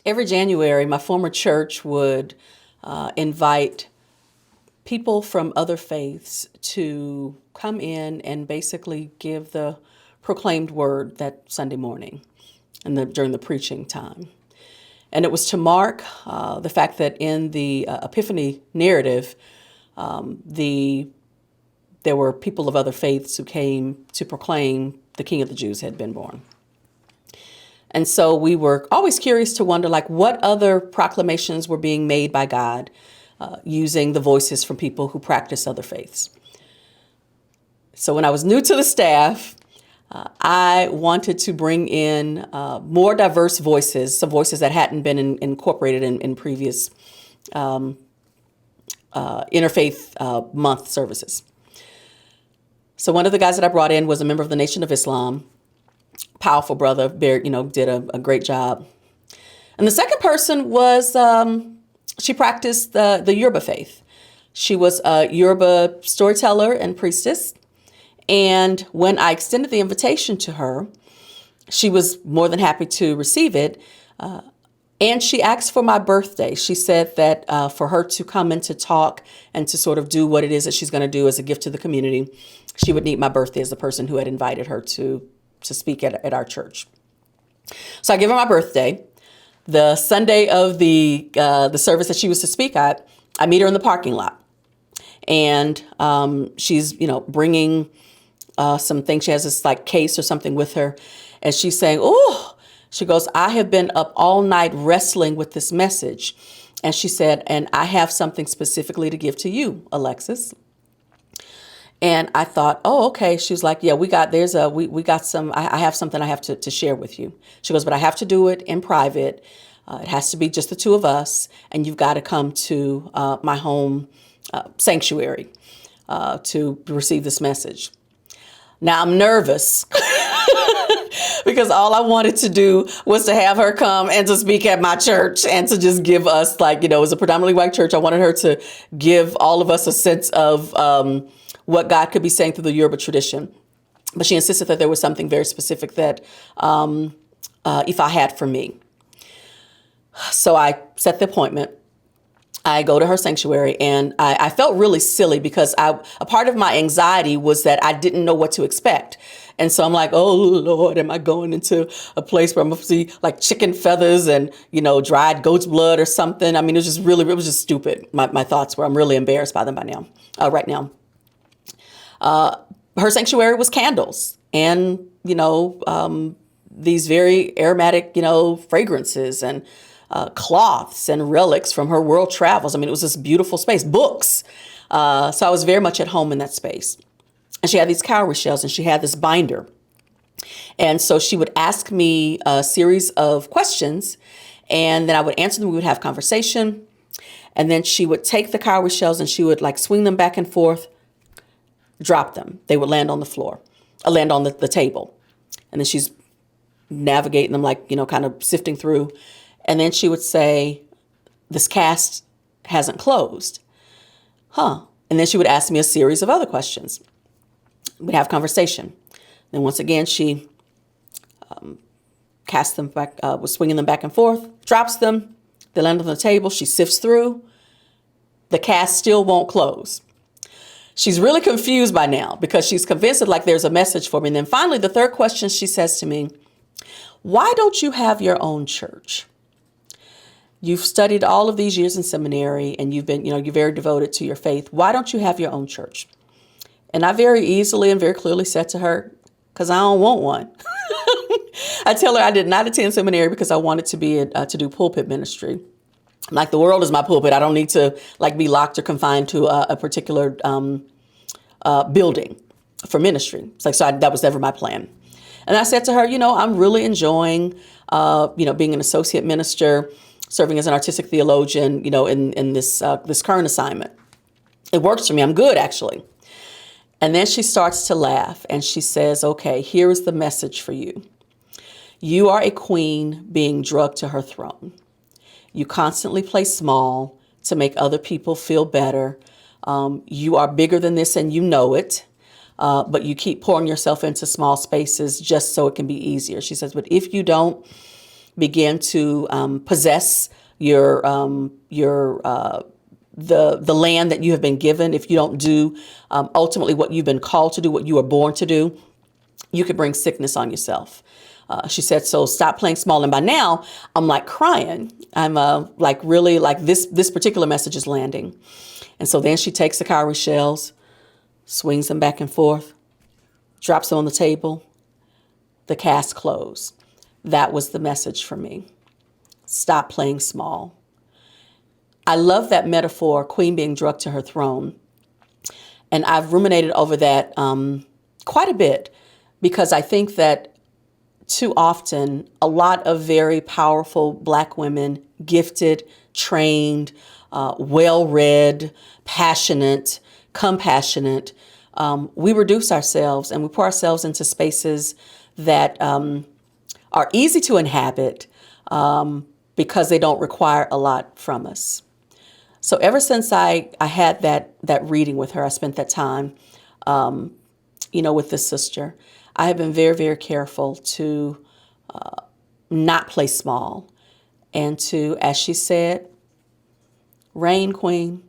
Every January, my former church would invite people from other faiths to come in and basically give the proclaimed word that Sunday morning and during the preaching time. And it was to mark the fact that in the Epiphany narrative, there were people of other faiths who came to proclaim the King of the Jews had been born. And so we were always curious to wonder, like, what other proclamations were being made by God using the voices from people who practice other faiths. So when I was new to the staff, I wanted to bring in more diverse voices, some voices that hadn't been incorporated in previous interfaith month services. So one of the guys that I brought in was a member of the Nation of Islam. Powerful brother, did a great job. And the second person was, she practiced the Yoruba faith. She was a Yoruba storyteller and priestess. And when I extended the invitation to her, she was more than happy to receive it. And she asked for my birthday. She said that for her to come and to talk and to sort of do what it is that she's going to do as a gift to the community, she would need my birthday as the person who had invited her to speak at our church. So I give her my birthday. The Sunday of the service that she was to speak at, I meet her in the parking lot. And she's, bringing some things. She has this like case or something with her. And she's saying, oh, she goes, I have been up all night wrestling with this message. And she said, and I have something specifically to give to you, Alexis. And I thought, oh, okay. She was like, yeah, we got some, I have something I have to share with you. She goes, but I have to do it in private. It has to be just the two of us. And you've got to come to my home sanctuary to receive this message. Now I'm nervous because all I wanted to do was to have her come and to speak at my church and to just give us, it was a predominantly white church. I wanted her to give all of us a sense of what God could be saying through the Yoruba tradition. But she insisted that there was something very specific that Ifa had for me. So I set the appointment. I go to her sanctuary, and I felt really silly because a part of my anxiety was that I didn't know what to expect. And so I'm like, oh, Lord, am I going into a place where I'm going to see like chicken feathers and, dried goat's blood or something? I mean, it was just stupid. My thoughts were, I'm really embarrassed by them right now. Her sanctuary was candles and, these very aromatic, fragrances and cloths and relics from her world travels. I mean, it was this beautiful space, books. So I was very much at home in that space. And she had these cowrie shells and she had this binder. And so she would ask me a series of questions and then I would answer them. We would have conversation. And then she would take the cowrie shells and she would swing them back and forth, drop them. They would land on the floor, land on the table. And then she's navigating them kind of sifting through. And then she would say, this cast hasn't closed. And then she would ask me a series of other questions. We'd have conversation. Then once again, she casts them back, was swinging them back and forth, drops them. They land on the table. She sifts through. The cast still won't close. She's really confused by now because she's convinced that there's a message for me. And then finally, the third question she says to me, why don't you have your own church? You've studied all of these years in seminary and you've been, you're very devoted to your faith. Why don't you have your own church? And I very easily and very clearly said to her, because I don't want one. I tell her I did not attend seminary because I wanted to be to do pulpit ministry. The world is my pulpit. I don't need to be locked or confined to a particular building for ministry. That was never my plan. And I said to her, I'm really enjoying, being an associate minister, serving as an artistic theologian, in this current assignment. It works for me. I'm good, actually. And then she starts to laugh and she says, okay, here is the message for you. You are a queen being drugged to her throne. You constantly play small to make other people feel better. You are bigger than this and you know it, but you keep pouring yourself into small spaces just so it can be easier. She says, but if you don't begin to possess the land that you have been given. If you don't do ultimately what you've been called to do, what you were born to do, you could bring sickness on yourself. She said, so stop playing small. And by now, I'm like crying. I'm like really like this particular message is landing. And so then she takes the cowrie shells, swings them back and forth, drops them on the table. The cast closed. That was the message for me. Stop playing small. I love that metaphor, queen being drugged to her throne. And I've ruminated over that quite a bit, because I think that too often a lot of very powerful Black women, gifted, trained, well-read, passionate, compassionate, we reduce ourselves and we put ourselves into spaces that are easy to inhabit because they don't require a lot from us. So ever since I had that reading with her, I spent that time, with this sister, I have been very, very careful to not play small and to, as she said, reign, queen,